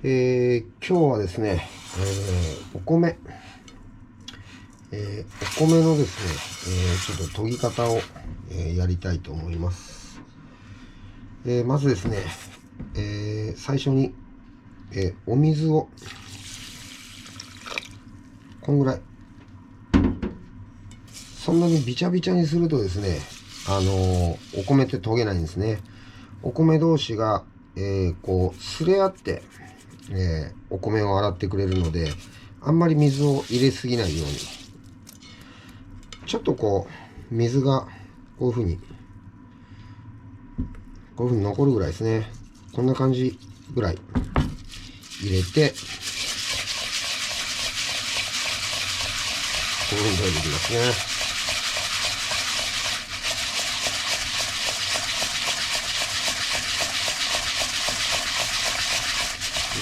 今日はですね、お米のですね、ちょっと研ぎ方を、やりたいと思います。まずですね、最初に、お水をこんぐらい、そんなにビチャビチャにするとですね、お米って研げないんですね。お米同士が、こうすれ合って、お米を洗ってくれるので、あんまり水を入れすぎないように、ちょっとこう水がこういう風に残るぐらいですね。こんな感じぐらい入れて、こういう風に溶いていきますね。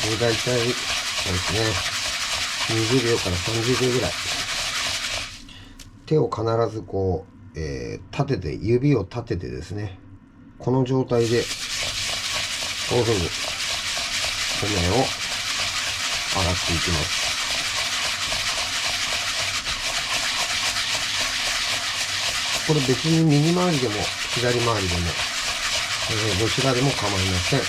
で、大体そうですね、20秒から30秒ぐらい、手を必ずこう、立てて、指を立ててですね、この状態でこういう風に米を洗っていきます。これ別に右回りでも左回りでも、どちらでも構いません。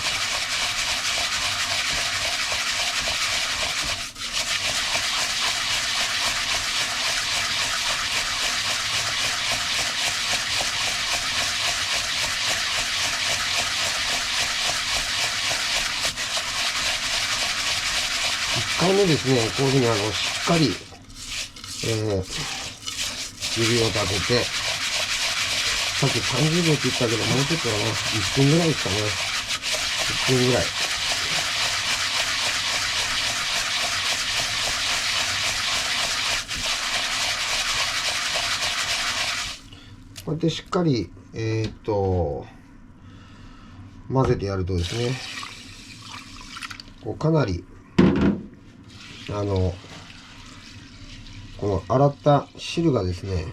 1回目ですね、こういうふうにしっかり、指を立てて、さっき30秒って言ったけど、もうちょっとだな、1分ぐらいですかね。1分ぐらい。こうやってしっかり、混ぜてやるとですね、こうかなり、この洗った汁がですね、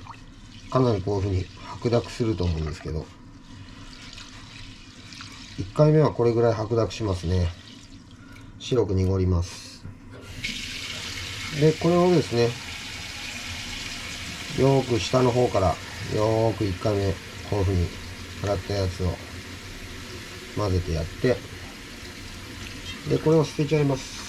かなりこういうふうに白濁すると思うんですけど、1回目はこれぐらい白濁しますね。白く濁ります。で、これをですね、よーく下の方からよーく1回目こういうふうに洗ったやつを混ぜてやって、でこれを捨てちゃいます。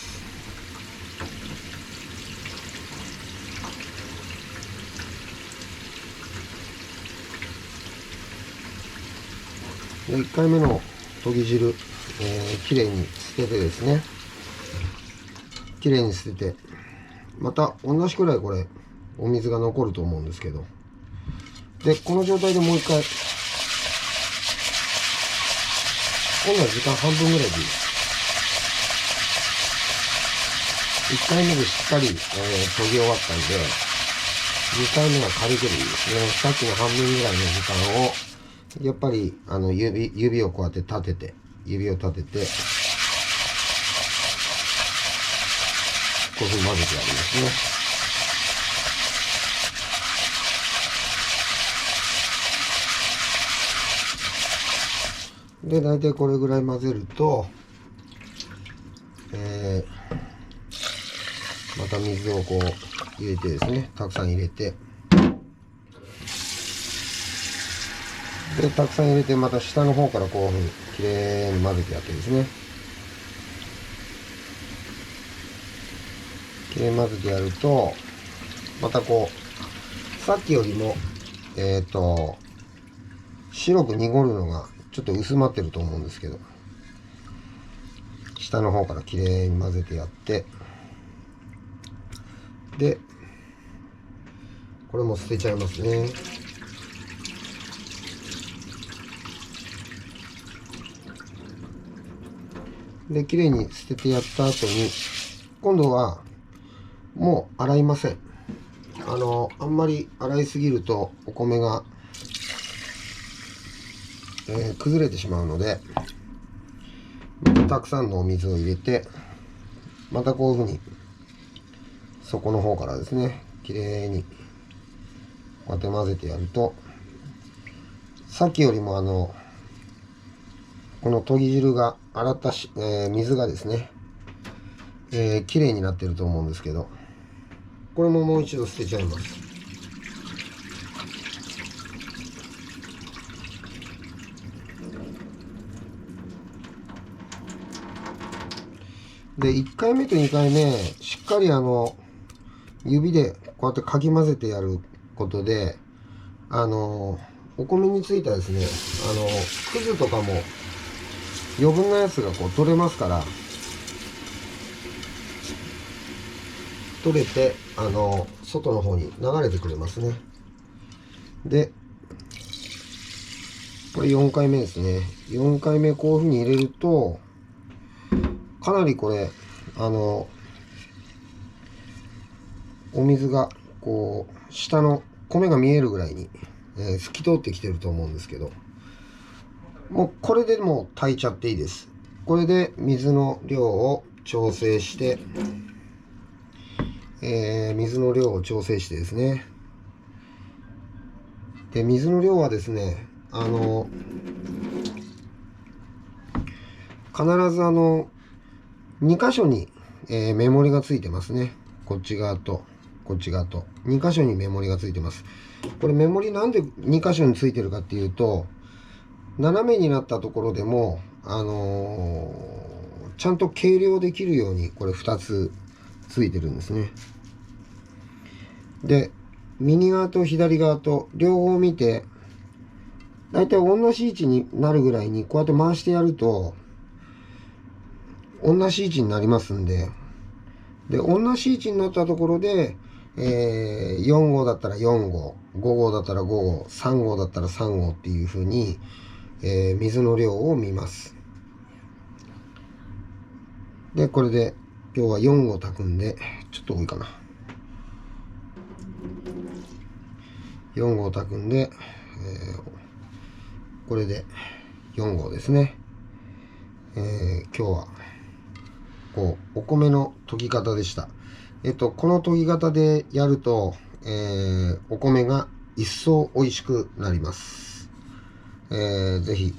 で1回目の研ぎ汁、きれいに捨ててですね、きれいに捨てて、また同じくらいこれお水が残ると思うんですけど、でこの状態でもう一回、今度は時間半分ぐらいでいいです。1回目でしっかり、研ぎ終わったんで、2回目は軽くでいいですね。さっきの半分ぐらいの時間をやっぱり指をこうやって立てて、指を立てて、こういうふうに混ぜてやりますね。で、大体これぐらい混ぜると、また水をこう入れてですね、たくさん入れて、で、たくさん入れて、また下の方からこういうふうにきれいに混ぜてやってですね、きれいに混ぜてやると、またこう、さっきよりも、白く濁るのがちょっと薄まってると思うんですけど、下の方からきれいに混ぜてやって、でこれも捨てちゃいますね。できれいに捨ててやった後に、今度はもう洗いません。あんまり洗いすぎるとお米が、崩れてしまうので、たくさんのお水を入れて、またこういうふうに底の方からですね、きれいにこうやって混ぜてやると、さっきよりもこの研ぎ汁が洗った水がですね、綺麗になってると思うんですけど、これももう一度捨てちゃいます。で、1回目と2回目、しっかり指でこうやってかき混ぜてやることで、お米についたですね、くずとかも余分なやつがこう取れますから、取れて、外の方に流れてくれますね。で、これ4回目ですね。4回目こういう風に入れると、かなりこれ、お水が、こう、下の米が見えるぐらいに、透き通ってきてると思うんですけど、もうこれでもう炊いちゃっていいです。これで水の量を調整して、水の量を調整してですね。で、水の量はですね、必ず2箇所に、メモリがついてますね。こっち側と、こっち側と。2箇所にメモリがついてます。これメモリなんで2箇所についてるかっていうと、斜めになったところでも、ちゃんと計量できるように、これ2つついてるんですね。で、右側と左側と両方見て、だいたい同じ位置になるぐらいにこうやって回してやると、同じ位置になりますんで、で、同じ位置になったところで、4号だったら4号、5号だったら5号、3号だったら3号っていう風に、水の量を見ます。で、これで今日は4号炊くんで、ちょっと多いかな。4号炊くんで、これで4号ですね。今日はこうお米の研ぎ方でした。この研ぎ方でやると、お米が一層美味しくなります。ぜひ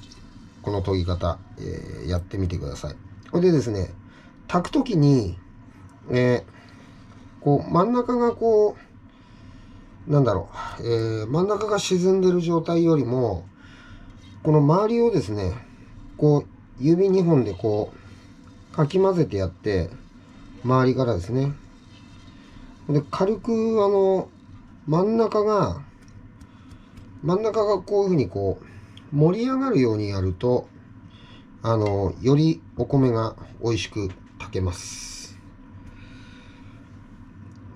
この研ぎ方、やってみてください。これでですね、炊くときに、こう真ん中がこうなんだろう、真ん中が沈んでる状態よりも、この周りをですね、こう指2本でこうかき混ぜてやって、周りからですね。で、軽く真ん中がこういうふうにこう盛り上がるようにやると、よりお米が美味しく炊けます。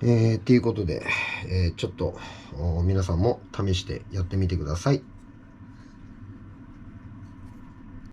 っていうことで、ちょっと皆さんも試してやってみてください。